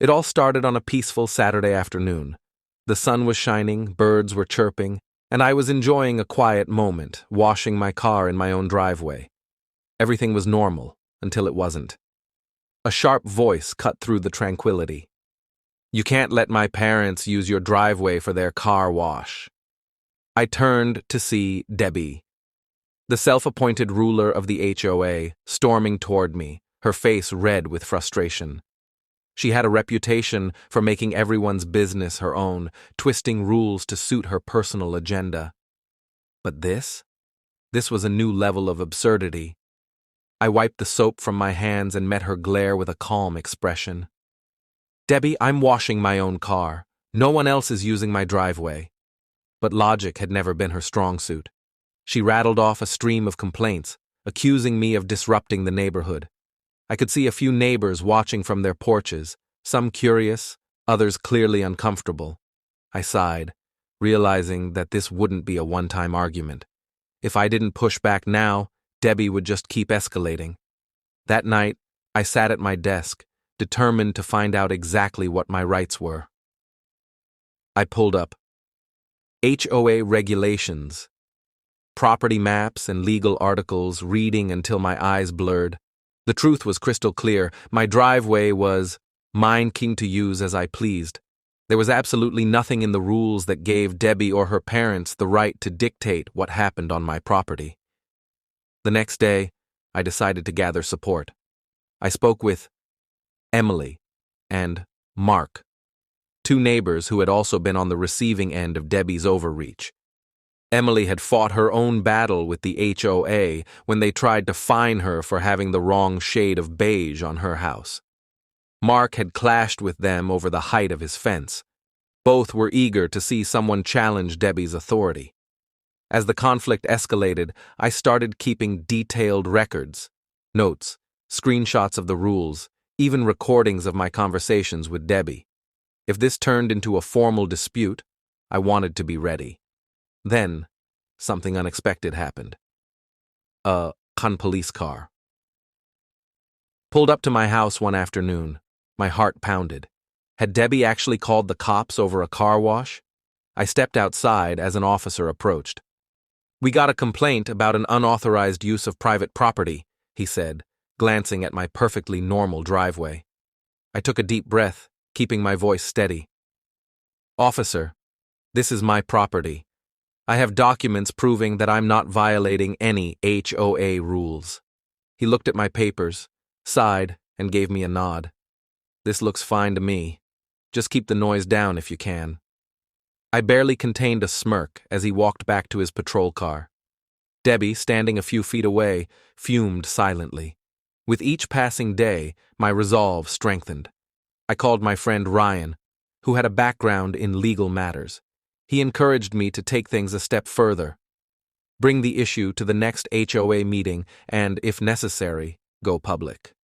It all started on a peaceful Saturday afternoon. The sun was shining, birds were chirping, and I was enjoying a quiet moment, washing my car in my own driveway. Everything was normal, until it wasn't. A sharp voice cut through the tranquility. "You can't let my parents use your driveway for their car wash." I turned to see Debbie, the self-appointed ruler of the HOA, storming toward me, her face red with frustration. She had a reputation for making everyone's business her own, twisting rules to suit her personal agenda. But this was a new level of absurdity. I wiped the soap from my hands and met her glare with a calm expression. "Debbie, I'm washing my own car. No one else is using my driveway." But logic had never been her strong suit. She rattled off a stream of complaints, accusing me of disrupting the neighborhood. I could see a few neighbors watching from their porches, some curious, others clearly uncomfortable. I sighed, realizing that this wouldn't be a one-time argument. If I didn't push back now, Debbie would just keep escalating. That night, I sat at my desk, determined to find out exactly what my rights were. I pulled up HOA regulations, property maps and legal articles, reading until my eyes blurred. The truth was crystal clear. My driveway was mine, king to use as I pleased. There was absolutely nothing in the rules that gave Debbie or her parents the right to dictate what happened on my property. The next day, I decided to gather support. I spoke with Emily and Mark, two neighbors who had also been on the receiving end of Debbie's overreach. Emily had fought her own battle with the HOA when they tried to fine her for having the wrong shade of beige on her house. Mark had clashed with them over the height of his fence. Both were eager to see someone challenge Debbie's authority. As the conflict escalated, I started keeping detailed records, notes, screenshots of the rules, even recordings of my conversations with Debbie. If this turned into a formal dispute, I wanted to be ready. Then, something unexpected happened. A police car pulled up to my house one afternoon. My heart pounded. Had Debbie actually called the cops over a car wash? I stepped outside as an officer approached. "We got a complaint about an unauthorized use of private property," he said, glancing at my perfectly normal driveway. I took a deep breath, keeping my voice steady. "Officer, this is my property. I have documents proving that I'm not violating any HOA rules." He looked at my papers, sighed, and gave me a nod. "This looks fine to me. Just keep the noise down if you can." I barely contained a smirk as he walked back to his patrol car. Debbie, standing a few feet away, fumed silently. With each passing day, my resolve strengthened. I called my friend Ryan, who had a background in legal matters. He encouraged me to take things a step further, bring the issue to the next HOA meeting, and, if necessary, go public.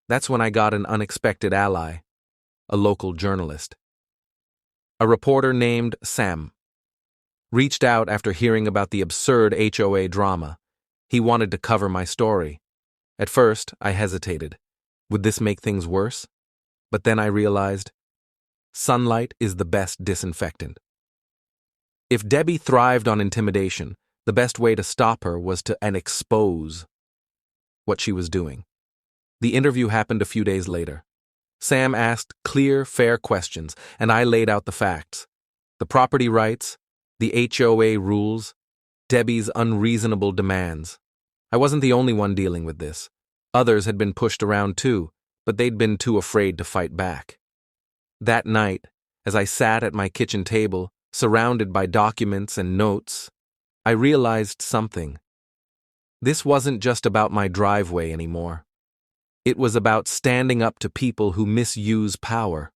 That's when I got an unexpected ally, a local journalist. A reporter named Sam reached out after hearing about the absurd HOA drama. He wanted to cover my story. At first, I hesitated. Would this make things worse? But then I realized sunlight is the best disinfectant. If Debbie thrived on intimidation, the best way to stop her was to expose what she was doing. The interview happened a few days later. Sam asked clear, fair questions, and I laid out the facts. The property rights, the HOA rules, Debbie's unreasonable demands. I wasn't the only one dealing with this. Others had been pushed around too, but they'd been too afraid to fight back. That night, as I sat at my kitchen table, surrounded by documents and notes, I realized something. This wasn't just about my driveway anymore. It was about standing up to people who misuse power,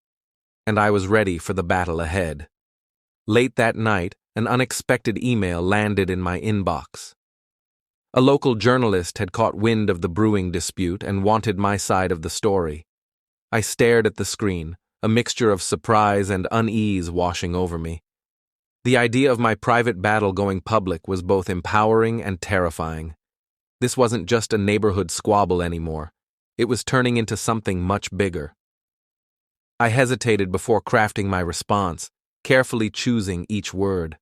and I was ready for the battle ahead. Late that night, an unexpected email landed in my inbox. A local journalist had caught wind of the brewing dispute and wanted my side of the story. I stared at the screen, a mixture of surprise and unease washing over me. The idea of my private battle going public was both empowering and terrifying. This wasn't just a neighborhood squabble anymore. It was turning into something much bigger. I hesitated before crafting my response, carefully choosing each word.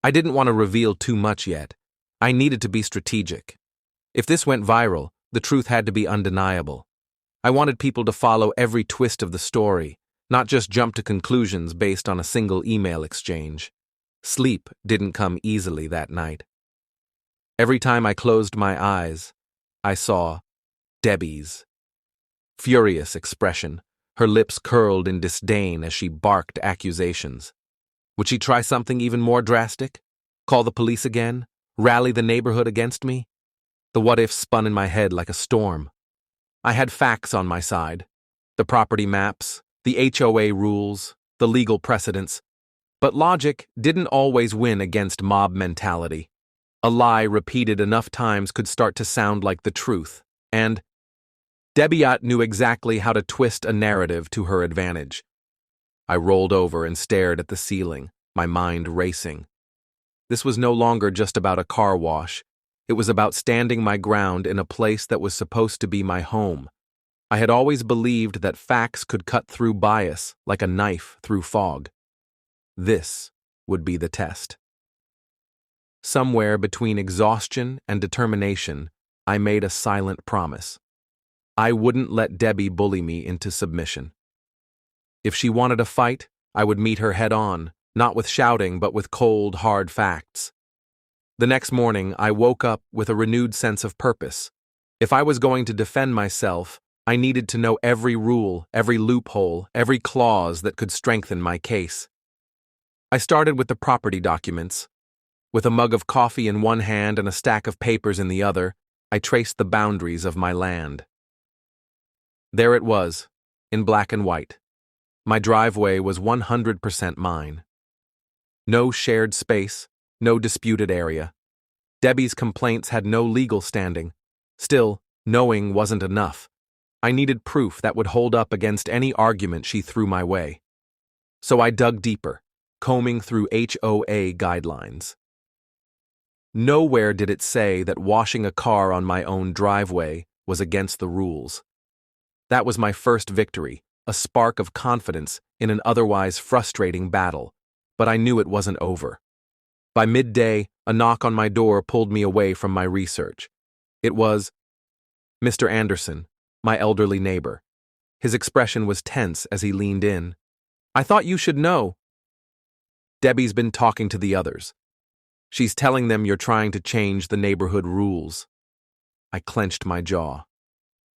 I didn't want to reveal too much yet. I needed to be strategic. If this went viral, the truth had to be undeniable. I wanted people to follow every twist of the story, not just jump to conclusions based on a single email exchange. Sleep didn't come easily that night. Every time I closed my eyes, I saw Debbie's furious expression, her lips curled in disdain as she barked accusations. Would she try something even more drastic? Call the police again? Rally the neighborhood against me? The what-ifs spun in my head like a storm. I had facts on my side. The property maps, the HOA rules, the legal precedents. But logic didn't always win against mob mentality. A lie repeated enough times could start to sound like the truth, and Debbie knew exactly how to twist a narrative to her advantage. I rolled over and stared at the ceiling, my mind racing. This was no longer just about a car wash. It was about standing my ground in a place that was supposed to be my home. I had always believed that facts could cut through bias like a knife through fog. This would be the test. Somewhere between exhaustion and determination, I made a silent promise. I wouldn't let Debbie bully me into submission. If she wanted a fight, I would meet her head on, not with shouting but with cold, hard facts. The next morning, I woke up with a renewed sense of purpose. If I was going to defend myself, I needed to know every rule, every loophole, every clause that could strengthen my case. I started with the property documents. With a mug of coffee in one hand and a stack of papers in the other, I traced the boundaries of my land. There it was, in black and white. My driveway was 100% mine. No shared space, no disputed area. Debbie's complaints had no legal standing. Still, knowing wasn't enough. I needed proof that would hold up against any argument she threw my way. So I dug deeper, combing through HOA guidelines. Nowhere did it say that washing a car on my own driveway was against the rules. That was my first victory, a spark of confidence in an otherwise frustrating battle, but I knew it wasn't over. By midday, a knock on my door pulled me away from my research. It was Mr. Anderson, my elderly neighbor. His expression was tense as he leaned in. "I thought you should know." "Debbie's been talking to the others. She's telling them you're trying to change the neighborhood rules." I clenched my jaw.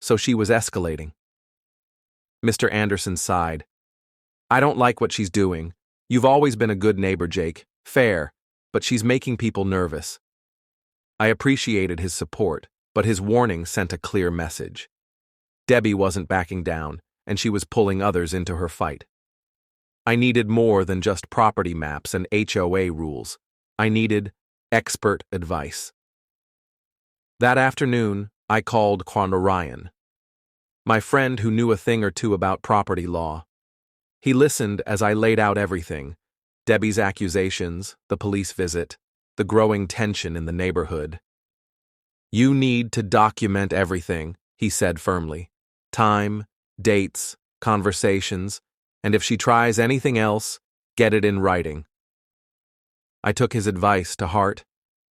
So she was escalating. Mr. Anderson sighed. "I don't like what she's doing. You've always been a good neighbor, Jake. Fair, but she's making people nervous." I appreciated his support, but his warning sent a clear message. Debbie wasn't backing down, and she was pulling others into her fight. I needed more than just property maps and HOA rules. I needed expert advice. That afternoon, I called Ryan, my friend who knew a thing or two about property law. He listened as I laid out everything: Debbie's accusations, the police visit, the growing tension in the neighborhood. "You need to document everything," he said firmly. "Time, dates, conversations, and if she tries anything else, get it in writing." I took his advice to heart.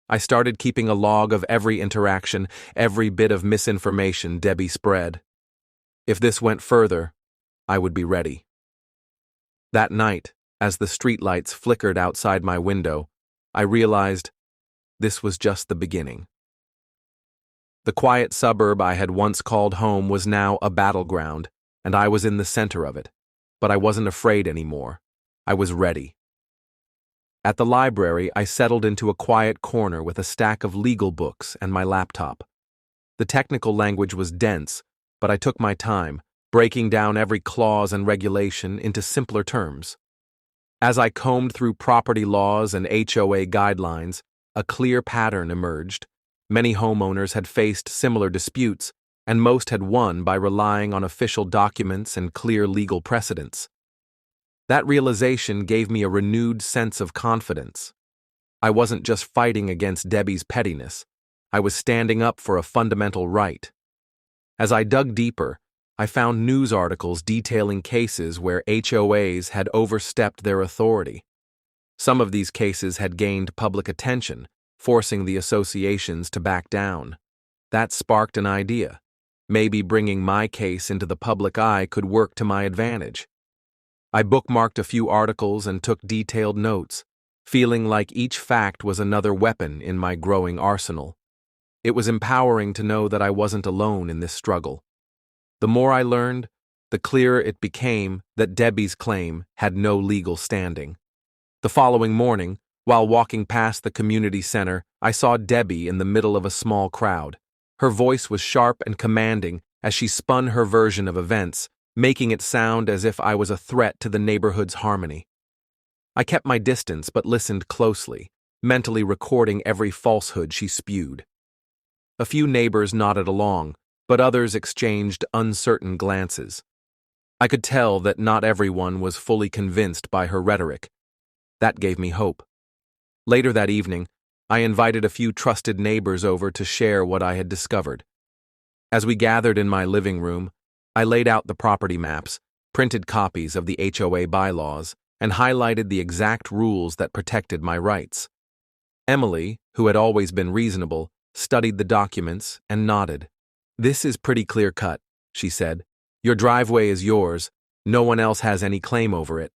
I started keeping a log of every interaction, every bit of misinformation Debbie spread. If this went further, I would be ready. That night, as the streetlights flickered outside my window, I realized this was just the beginning. The quiet suburb I had once called home was now a battleground, and I was in the center of it. But I wasn't afraid anymore. I was ready. At the library, I settled into a quiet corner with a stack of legal books and my laptop. The technical language was dense, but I took my time, breaking down every clause and regulation into simpler terms. As I combed through property laws and HOA guidelines, a clear pattern emerged. Many homeowners had faced similar disputes, and most had won by relying on official documents and clear legal precedents. That realization gave me a renewed sense of confidence. I wasn't just fighting against Debbie's pettiness. I was standing up for a fundamental right. As I dug deeper, I found news articles detailing cases where HOAs had overstepped their authority. Some of these cases had gained public attention, forcing the associations to back down. That sparked an idea. Maybe bringing my case into the public eye could work to my advantage. I bookmarked a few articles and took detailed notes, feeling like each fact was another weapon in my growing arsenal. It was empowering to know that I wasn't alone in this struggle. The more I learned, the clearer it became that Debbie's claim had no legal standing. The following morning, while walking past the community center, I saw Debbie in the middle of a small crowd. Her voice was sharp and commanding as she spun her version of events, making it sound as if I was a threat to the neighborhood's harmony. I kept my distance but listened closely, mentally recording every falsehood she spewed. A few neighbors nodded along, but others exchanged uncertain glances. I could tell that not everyone was fully convinced by her rhetoric. That gave me hope. Later that evening, I invited a few trusted neighbors over to share what I had discovered. As we gathered in my living room, I laid out the property maps, printed copies of the HOA bylaws, and highlighted the exact rules that protected my rights. Emily, who had always been reasonable, studied the documents and nodded. "This is pretty clear-cut," she said. "Your driveway is yours. No one else has any claim over it."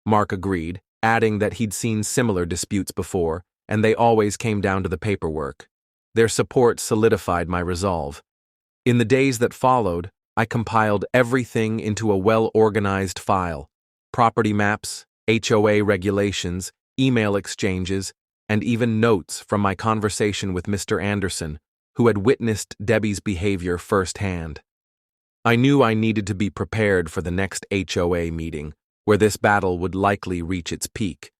Mark agreed, adding that he'd seen similar disputes before, and they always came down to the paperwork. Their support solidified my resolve. In the days that followed, I compiled everything into a well-organized file: property maps, HOA regulations, email exchanges, and even notes from my conversation with Mr. Anderson, who had witnessed Debbie's behavior firsthand. I knew I needed to be prepared for the next HOA meeting, where this battle would likely reach its peak.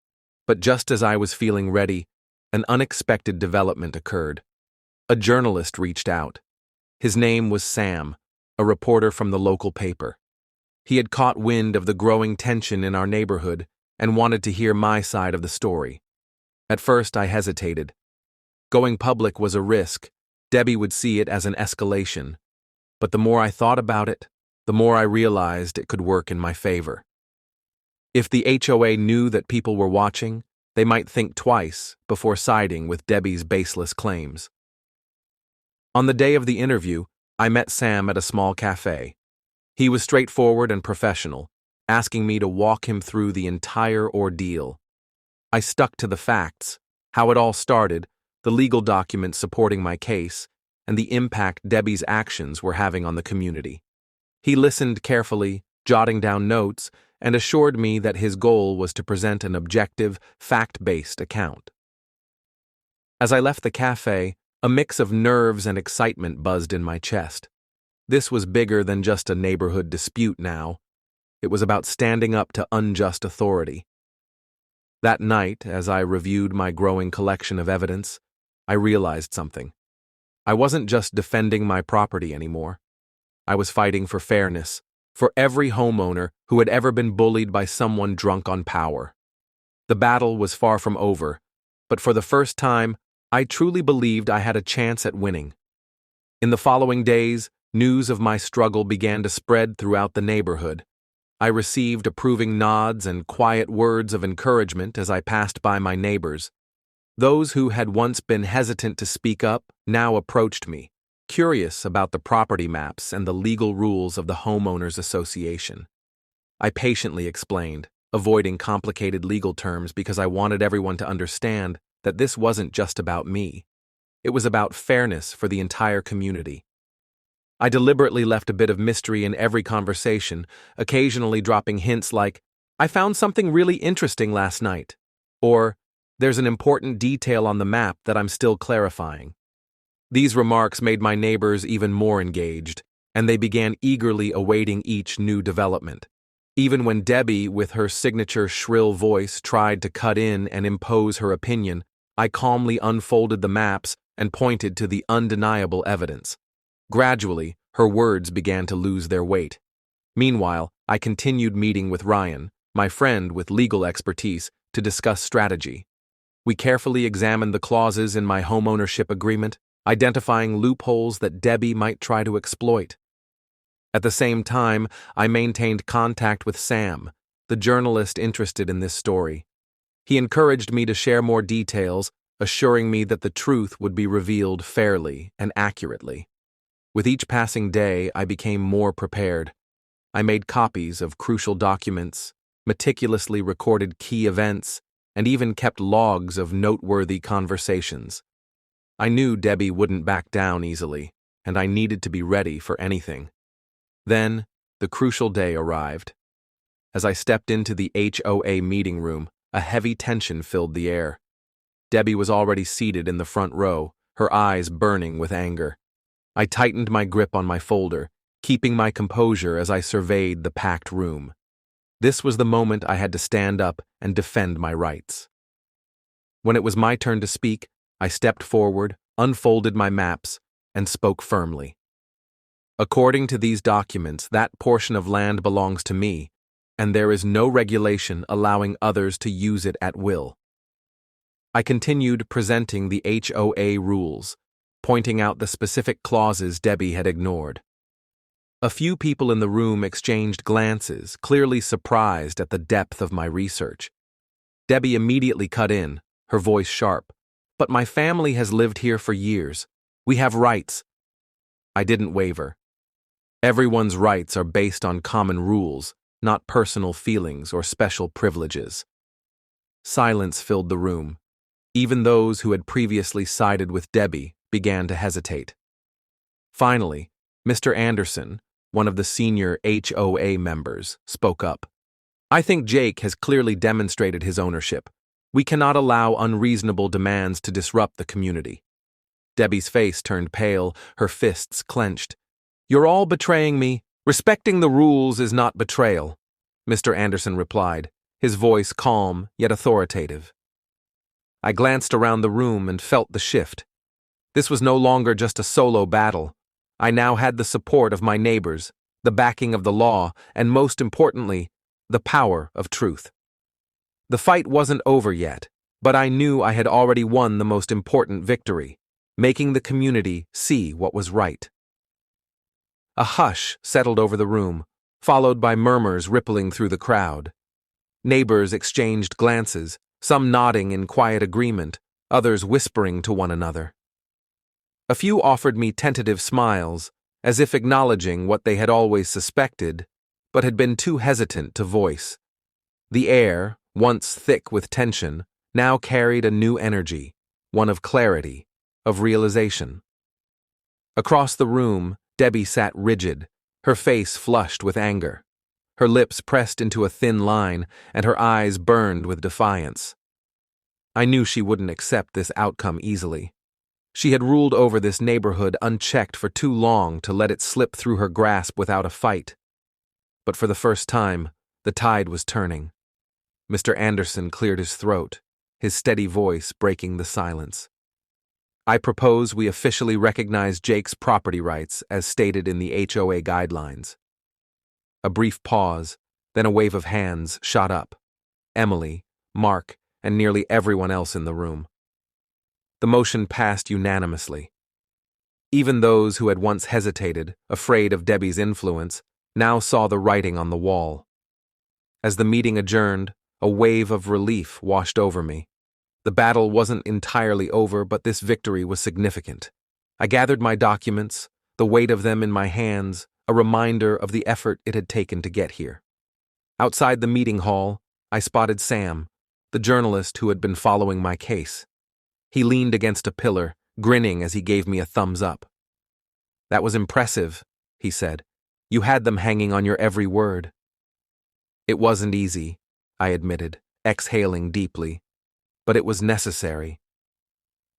But just as I was feeling ready, an unexpected development occurred. A journalist reached out. His name was Sam, a reporter from the local paper. He had caught wind of the growing tension in our neighborhood and wanted to hear my side of the story. At first, I hesitated. Going public was a risk. Debbie would see it as an escalation. But the more I thought about it, the more I realized it could work in my favor. If the HOA knew that people were watching, they might think twice before siding with Debbie's baseless claims. On the day of the interview, I met Sam at a small cafe. He was straightforward and professional, asking me to walk him through the entire ordeal. I stuck to the facts, how it all started, the legal documents supporting my case, and the impact Debbie's actions were having on the community. He listened carefully, jotting down notes, and assured me that his goal was to present an objective, fact-based account. As I left the cafe, a mix of nerves and excitement buzzed in my chest. This was bigger than just a neighborhood dispute now. It was about standing up to unjust authority. That night, as I reviewed my growing collection of evidence, I realized something. I wasn't just defending my property anymore. I was fighting for fairness, for every homeowner who had ever been bullied by someone drunk on power. The battle was far from over, but for the first time, I truly believed I had a chance at winning. In the following days, news of my struggle began to spread throughout the neighborhood. I received approving nods and quiet words of encouragement as I passed by my neighbors. Those who had once been hesitant to speak up now approached me, curious about the property maps and the legal rules of the homeowners association. I patiently explained, avoiding complicated legal terms because I wanted everyone to understand that this wasn't just about me. It was about fairness for the entire community. I deliberately left a bit of mystery in every conversation, occasionally dropping hints like, "I found something really interesting last night," or, "There's an important detail on the map that I'm still clarifying." These remarks made my neighbors even more engaged, and they began eagerly awaiting each new development. Even when Debbie, with her signature shrill voice, tried to cut in and impose her opinion, I calmly unfolded the maps and pointed to the undeniable evidence. Gradually, her words began to lose their weight. Meanwhile, I continued meeting with Ryan, my friend with legal expertise, to discuss strategy. We carefully examined the clauses in my homeownership agreement, identifying loopholes that Debbie might try to exploit. At the same time, I maintained contact with Sam, the journalist interested in this story. He encouraged me to share more details, assuring me that the truth would be revealed fairly and accurately. With each passing day, I became more prepared. I made copies of crucial documents, meticulously recorded key events, and even kept logs of noteworthy conversations. I knew Debbie wouldn't back down easily, and I needed to be ready for anything. Then, the crucial day arrived. As I stepped into the HOA meeting room, a heavy tension filled the air. Debbie was already seated in the front row, her eyes burning with anger. I tightened my grip on my folder, keeping my composure as I surveyed the packed room. This was the moment I had to stand up and defend my rights. When it was my turn to speak, I stepped forward, unfolded my maps, and spoke firmly. According to these documents, that portion of land belongs to me, and there is no regulation allowing others to use it at will. I continued presenting the HOA rules, pointing out the specific clauses Debbie had ignored. A few people in the room exchanged glances, clearly surprised at the depth of my research. Debbie immediately cut in, her voice sharp. "But my family has lived here for years. We have rights." I didn't waver. Everyone's rights are based on common rules, not personal feelings or special privileges. Silence filled the room. Even those who had previously sided with Debbie began to hesitate. Finally, Mr. Anderson, one of the senior HOA members, spoke up. "I think Jake has clearly demonstrated his ownership. We cannot allow unreasonable demands to disrupt the community." Debbie's face turned pale, her fists clenched. "You're all betraying me. Respecting the rules is not betrayal," Mr. Anderson replied, his voice calm yet authoritative. I glanced around the room and felt the shift. This was no longer just a solo battle. I now had the support of my neighbors, the backing of the law, and most importantly, the power of truth. The fight wasn't over yet, but I knew I had already won the most important victory, making the community see what was right. A hush settled over the room, followed by murmurs rippling through the crowd. Neighbors exchanged glances, some nodding in quiet agreement, others whispering to one another. A few offered me tentative smiles, as if acknowledging what they had always suspected, but had been too hesitant to voice. The air, once thick with tension, now carried a new energy, one of clarity, of realization. Across the room, Debbie sat rigid, her face flushed with anger. Her lips pressed into a thin line, and her eyes burned with defiance. I knew she wouldn't accept this outcome easily. She had ruled over this neighborhood unchecked for too long to let it slip through her grasp without a fight. But for the first time, the tide was turning. Mr. Anderson cleared his throat, his steady voice breaking the silence. "I propose we officially recognize Jake's property rights as stated in the HOA guidelines." A brief pause, then a wave of hands shot up. Emily, Mark, and nearly everyone else in the room. The motion passed unanimously. Even those who had once hesitated, afraid of Debbie's influence, now saw the writing on the wall. As the meeting adjourned, a wave of relief washed over me. The battle wasn't entirely over, but this victory was significant. I gathered my documents, the weight of them in my hands, a reminder of the effort it had taken to get here. Outside the meeting hall, I spotted Sam, the journalist who had been following my case. He leaned against a pillar, grinning as he gave me a thumbs up. "That was impressive," he said. "You had them hanging on your every word." "It wasn't easy," I admitted, exhaling deeply. "But it was necessary."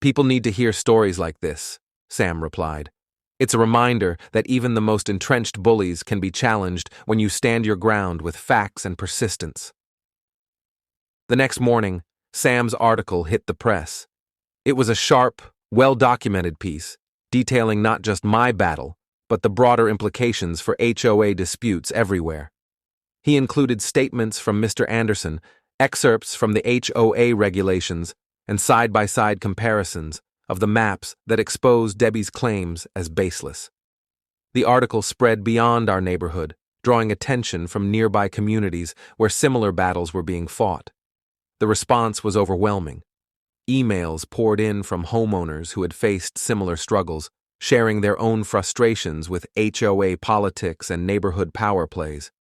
"People need to hear stories like this," Sam replied. "It's a reminder that even the most entrenched bullies can be challenged when you stand your ground with facts and persistence." The next morning, Sam's article hit the press. It was a sharp, well-documented piece, detailing not just my battle, but the broader implications for HOA disputes everywhere. He included statements from Mr. Anderson, excerpts from the HOA regulations, and side-by-side comparisons of the maps that exposed Debbie's claims as baseless. The article spread beyond our neighborhood, drawing attention from nearby communities where similar battles were being fought. The response was overwhelming. Emails poured in from homeowners who had faced similar struggles, sharing their own frustrations with HOA politics and neighborhood power plays.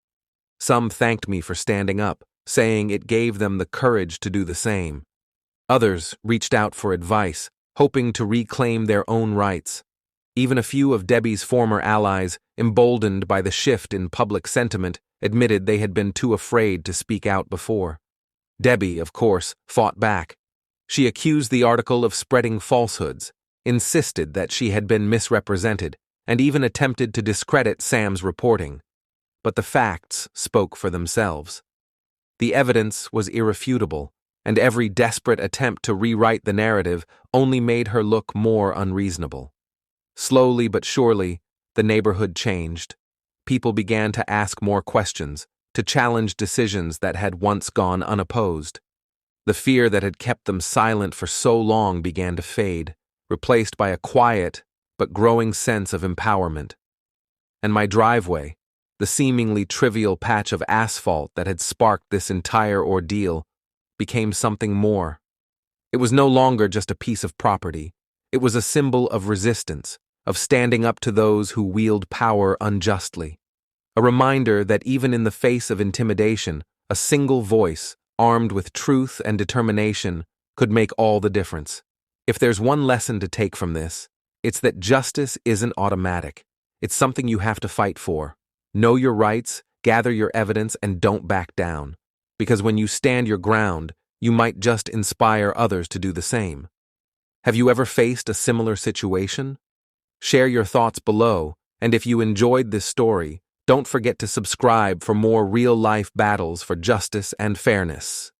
Some thanked me for standing up, saying it gave them the courage to do the same. Others reached out for advice, hoping to reclaim their own rights. Even a few of Debbie's former allies, emboldened by the shift in public sentiment, admitted they had been too afraid to speak out before. Debbie, of course, fought back. She accused the article of spreading falsehoods, insisted that she had been misrepresented, and even attempted to discredit Sam's reporting. But the facts spoke for themselves. The evidence was irrefutable, and every desperate attempt to rewrite the narrative only made her look more unreasonable. Slowly but surely, the neighborhood changed. People began to ask more questions, to challenge decisions that had once gone unopposed. The fear that had kept them silent for so long began to fade, replaced by a quiet but growing sense of empowerment. And my driveway, the seemingly trivial patch of asphalt that had sparked this entire ordeal, became something more. It was no longer just a piece of property. It was a symbol of resistance, of standing up to those who wield power unjustly. A reminder that even in the face of intimidation, a single voice, armed with truth and determination, could make all the difference. If there's one lesson to take from this, it's that justice isn't automatic. It's something you have to fight for. Know your rights, gather your evidence, and don't back down. Because when you stand your ground, you might just inspire others to do the same. Have you ever faced a similar situation? Share your thoughts below, and if you enjoyed this story, don't forget to subscribe for more real-life battles for justice and fairness.